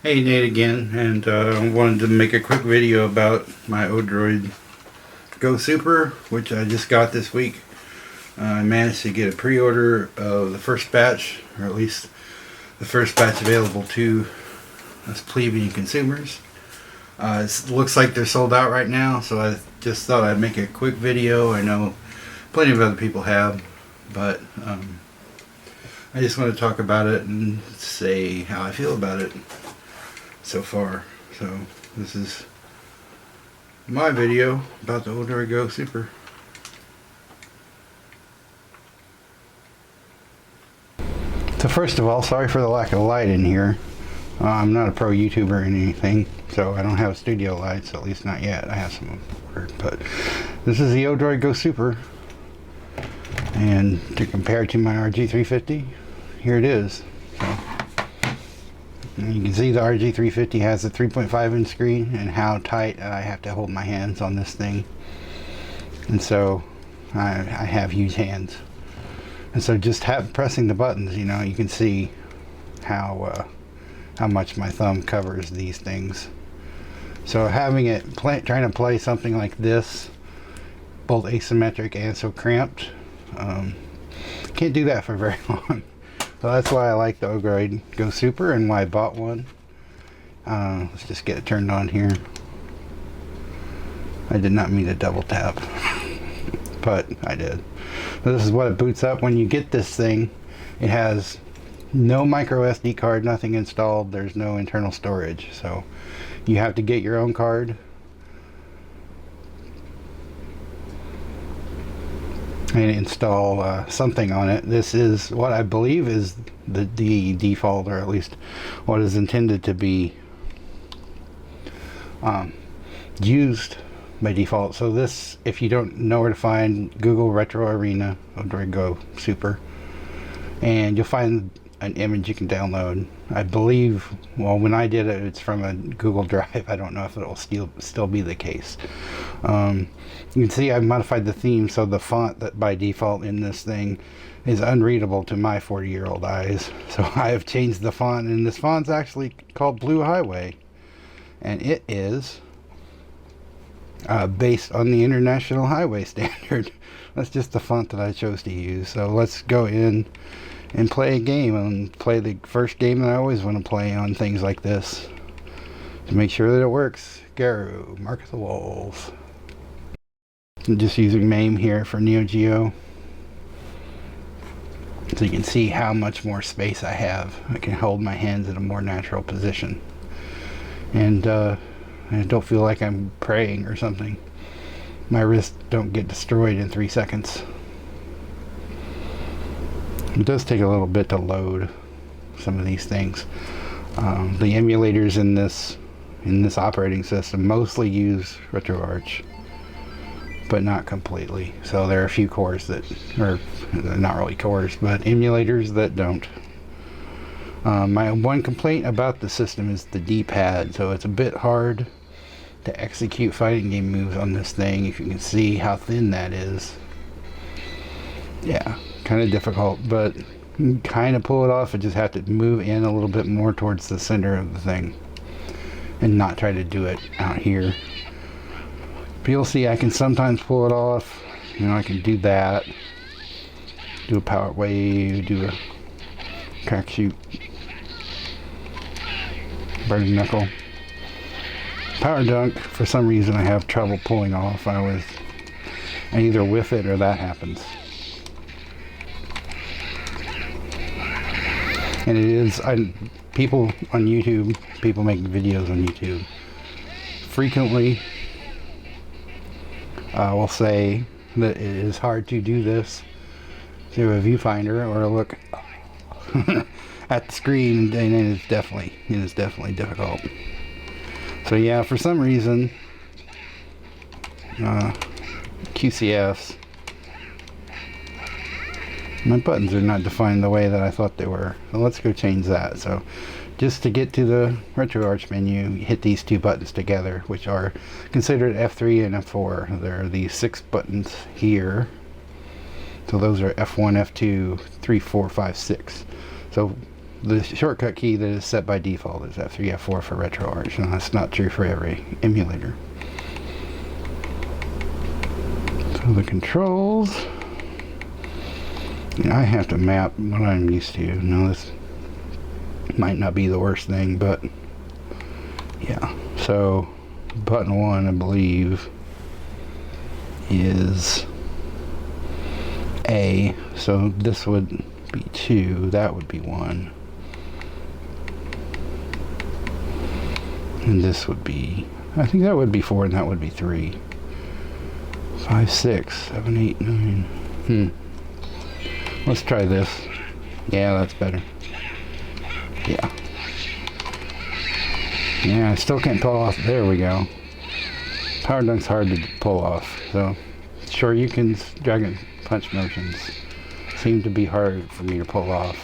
Hey, Nate again, and I wanted to make a quick video about my ODROID-GO SUPER, which I just got this week. I managed to get a pre-order of the first batch, or at least the first batch available to us plebeian consumers. It looks like they're sold out right now, so I just thought I'd make a quick video. I know plenty of other people have, but I just want to talk about it and say how I feel about it so far. So this is my video about the ODROID-GO SUPER. So first of all, sorry for the lack of light in here. I'm not a pro YouTuber or anything, so I don't have studio lights, at least not yet. I have some ordered, but this is the ODROID-GO SUPER, and to compare to my RG350, here it is. So, and you can see the RG350 has a 3.5 inch screen and how tight I have to hold my hands on this thing, and so I have huge hands, and so just pressing the buttons, you know, you can see how much my thumb covers these things. So having it trying to play something like this, both asymmetric and so cramped, can't do that for very long. So that's why I like the ODROID-GO SUPER and why I bought one. Let's just get it turned on here. I did not mean to double tap, but I did. So this is what it boots up. When you get this thing, it has no micro SD card, nothing installed. There's no internal storage, so you have to get your own card and install something on it. This is what I believe is the default, or at least what is intended to be used by default. So this, if you don't know where to find, Google Retro Arena ODROID-GO SUPER, and you'll find an image you can download. I believe, well, when I did it, it's from a Google Drive. I don't know if it'll still be the case. You can see I've modified the theme, so the font that by default in this thing is unreadable to my 40-year-old eyes. So I have changed the font, and this font's actually called Blue Highway, and it is based on the International Highway Standard. That's just the font that I chose to use. So let's go in and play a game, and play the first game that I always want to play on things like this to make sure that it works. Garou, Mark of the Wolves. I'm just using MAME here for Neo Geo, so you can see how much more space I have. I can hold my hands in a more natural position, and I don't feel like I'm praying or something. My wrists don't get destroyed in 3 seconds. It does take a little bit to load some of these things. The emulators in this operating system mostly use RetroArch, but not completely. So there are a few cores that are not really cores, but emulators that don't. My one complaint about the system is the D-pad, so it's a bit hard to execute fighting game moves on this thing. If you can see how thin that is, yeah, kind of difficult, but you can kind of pull it off. I just have to move in a little bit more towards the center of the thing and not try to do it out here. But you'll see I can sometimes pull it off. You know, I can do that, do a power wave, do a crack shoot, burning knuckle. Power dunk, for some reason I have trouble pulling off. I either whiff it or that happens. And it is, people on YouTube, people making videos on YouTube, frequently will say that it is hard to do this through a viewfinder or look at the screen, and it is definitely difficult. So yeah, for some reason, QCFs, my buttons are not defined the way that I thought they were. So let's go change that. So just to get to the RetroArch menu, you hit these two buttons together, which are considered F3 and F4. There are these 6 buttons here. So those are F1, F2, 3, 4, 5, 6. So the shortcut key that is set by default is F3, F4 for RetroArch, and that's not true for every emulator. So the controls, I have to map what I'm used to. Now this might not be the worst thing, but yeah. So button 1, I believe, is A, so this would be 2, that would be 1, and this would be, I think that would be 4, and that would be 3. 5, 6, 7, 8, 9. Let's try this. Yeah, that's better. Yeah. Yeah, I still can't pull off. There we go. Power dunk's hard to pull off. So, sure, you can drag and punch motions. Seem to be hard for me to pull off.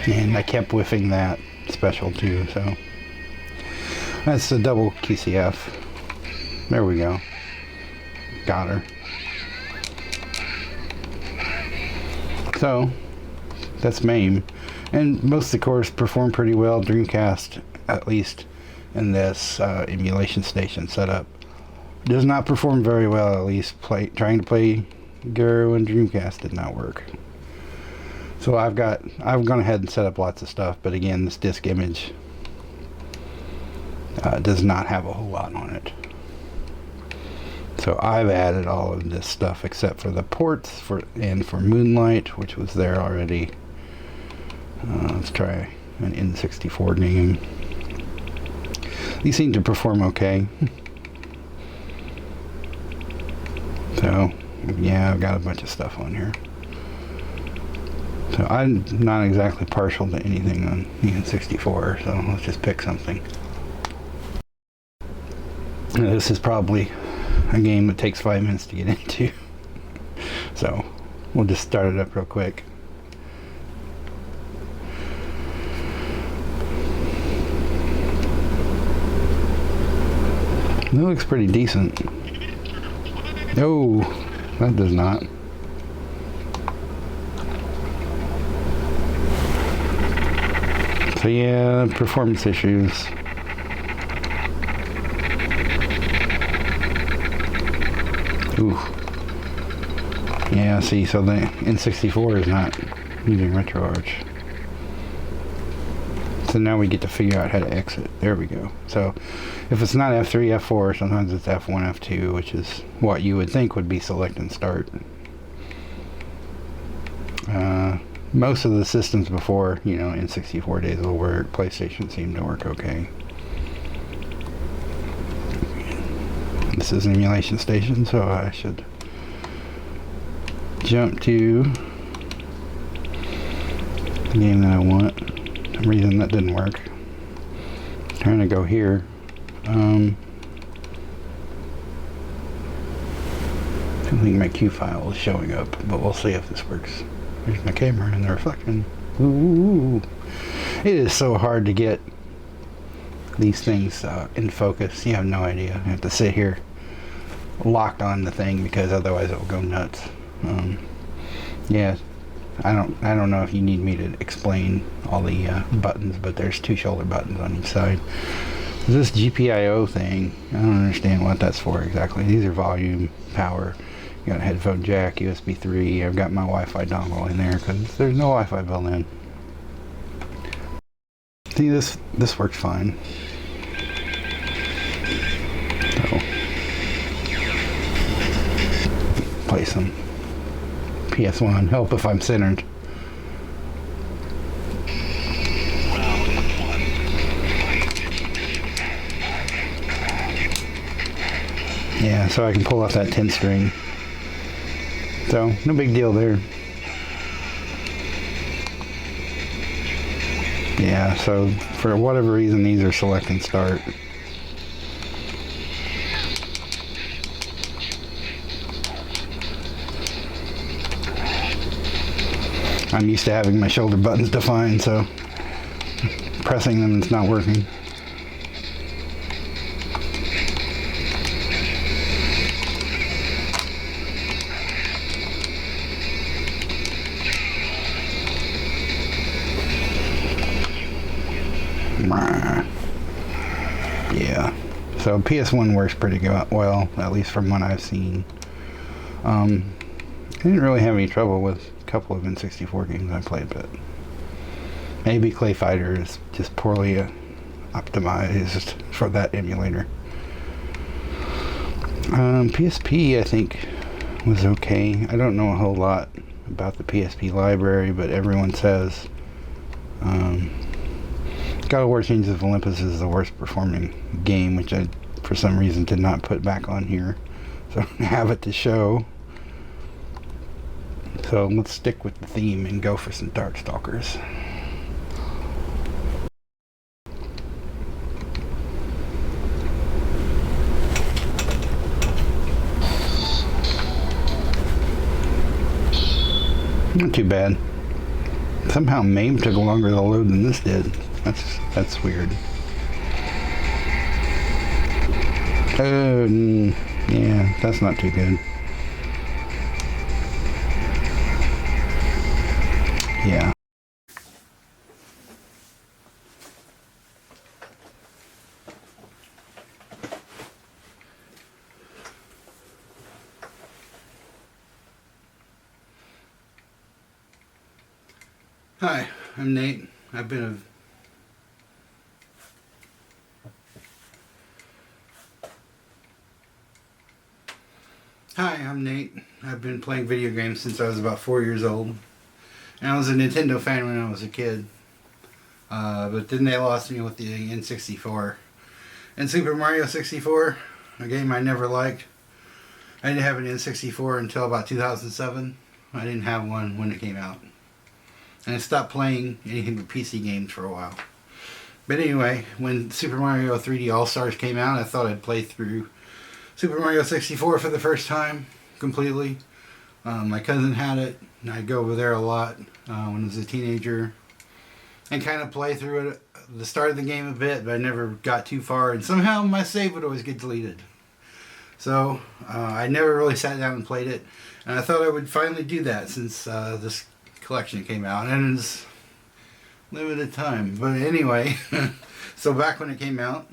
And I kept whiffing that special too, so. That's the double QCF. There we go. Got her. So, that's MAME. And most of the cores perform pretty well. Dreamcast, at least in this emulation station setup, does not perform very well. At least trying to play Guru and Dreamcast did not work. So I've gone ahead and set up lots of stuff, but again, this disk image does not have a whole lot on it. So I've added all of this stuff except for the ports for Moonlight, which was there already. Let's try an N64 game. These seem to perform okay. So, yeah, I've got a bunch of stuff on here. So I'm not exactly partial to anything on the N64, so let's just pick something. Now, this is probably a game that takes 5 minutes to get into. So, we'll just start it up real quick. It looks pretty decent. Oh, that does not. So yeah, performance issues. Ooh. Yeah, see, so the N64 is not using RetroArch. So now we get to figure out how to exit. There we go. So if it's not F3, F4, sometimes it's F1, F2, which is what you would think would be select and start. Most of the systems before, you know, N64 days will work. PlayStation seemed to work okay. This is an emulation station, so I should jump to the game that I want. For some reason that didn't work. Trying to go here. I don't think my Q file is showing up, but we'll see if this works. There's my camera and the reflection. Ooh. It is so hard to get these things in focus. You have no idea. I have to sit here locked on the thing because otherwise it will go nuts. Yeah, I don't know if you need me to explain all the buttons, but there's 2 shoulder buttons on each side. This GPIO thing, I don't understand what that's for exactly. These are volume, power. You got a headphone jack, USB 3. I've got my Wi-Fi dongle in there because there's no Wi-Fi built in. See, this works fine. So, play some PS1. Help if I'm centered. Yeah, so I can pull off that 10 string. So, no big deal there. Yeah, so for whatever reason these are select and start. I'm used to having my shoulder buttons defined, so pressing them is not working. Yeah. So PS1 works pretty good, well, at least from what I've seen. I didn't really have any trouble with a couple of N64 games I played, but maybe Clay Fighter is just poorly optimized for that emulator. PSP, I think, was okay. I don't know a whole lot about the PSP library, but everyone says God of War Chains of Olympus is the worst performing game, which I, for some reason, did not put back on here. So I don't have it to show. So let's stick with the theme and go for some Darkstalkers. Not too bad. Somehow MAME took longer to load than this did. That's weird. Yeah, that's not too good. Yeah. Hi, I'm Nate. I've been playing video games since I was about 4 years old. And I was a Nintendo fan when I was a kid. But then they lost me with the N64. And Super Mario 64, a game I never liked. I didn't have an N64 until about 2007. I didn't have one when it came out. And I stopped playing anything but PC games for a while. But anyway, when Super Mario 3D All-Stars came out, I thought I'd play through Super Mario 64 for the first time, completely. My cousin had it, and I'd go over there a lot when I was a teenager. And kind of play through it, the start of the game a bit, but I never got too far. And somehow my save would always get deleted. So I never really sat down and played it. And I thought I would finally do that since this collection came out, and it's limited time. But anyway, so back when it came out,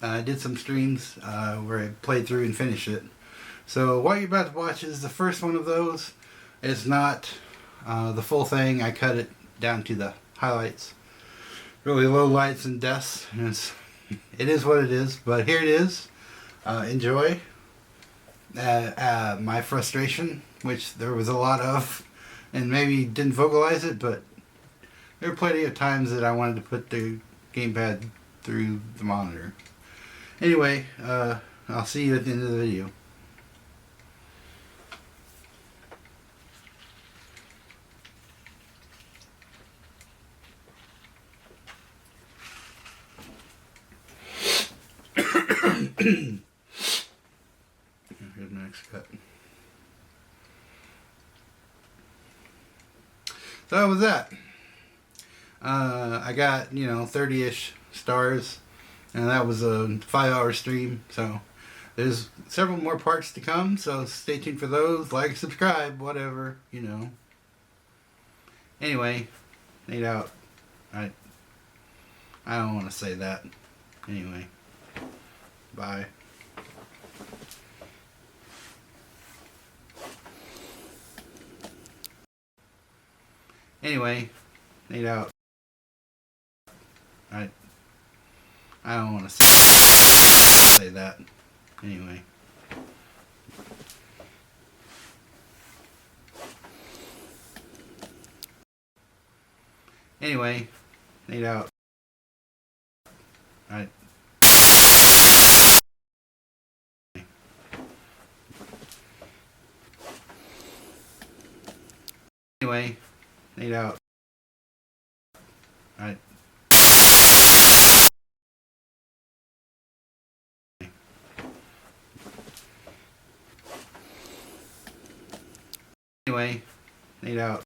I did some streams where I played through and finished it. So what you're about to watch is the first one of those. It's not the full thing. I cut it down to the highlights, really low lights and deaths. And it is what it is. But here it is. Enjoy. My frustration, which there was a lot of, and maybe didn't vocalize it, but there were plenty of times that I wanted to put the gamepad through the monitor. Anyway, I'll see you at the end of the video. Here's the next cut. So that was that. I got, 30-ish stars, and that was a 5-hour stream. So there's several more parts to come, so stay tuned for those. Like, subscribe, whatever, Anyway, Nate out. I don't want to say that. Anyway, bye. Anyway, Nate out. I don't want to say that. Anyway. Anyway, Nate out. Anyway, Nate out. Anyway, Nate out.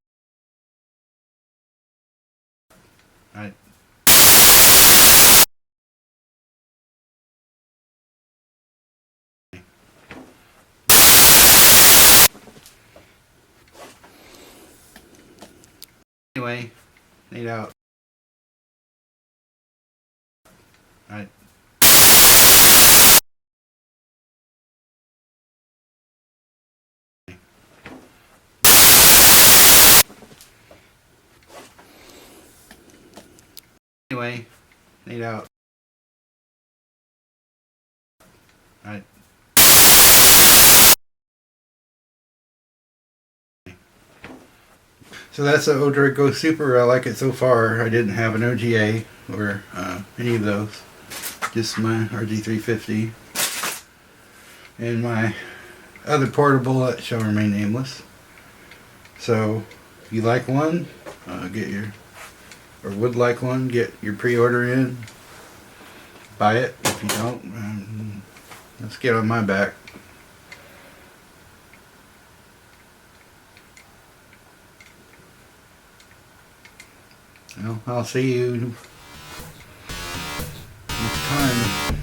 Anyway, Nate out. Anyway, laid out. So that's the ODROID-GO Super. I like it so far. I didn't have an OGA or any of those. Just my RG350 and my other portable that shall remain nameless. So if you like one, get your, or would like one, get your pre-order in. Buy it. If you don't, let's get on my back. Well, I'll see you next time.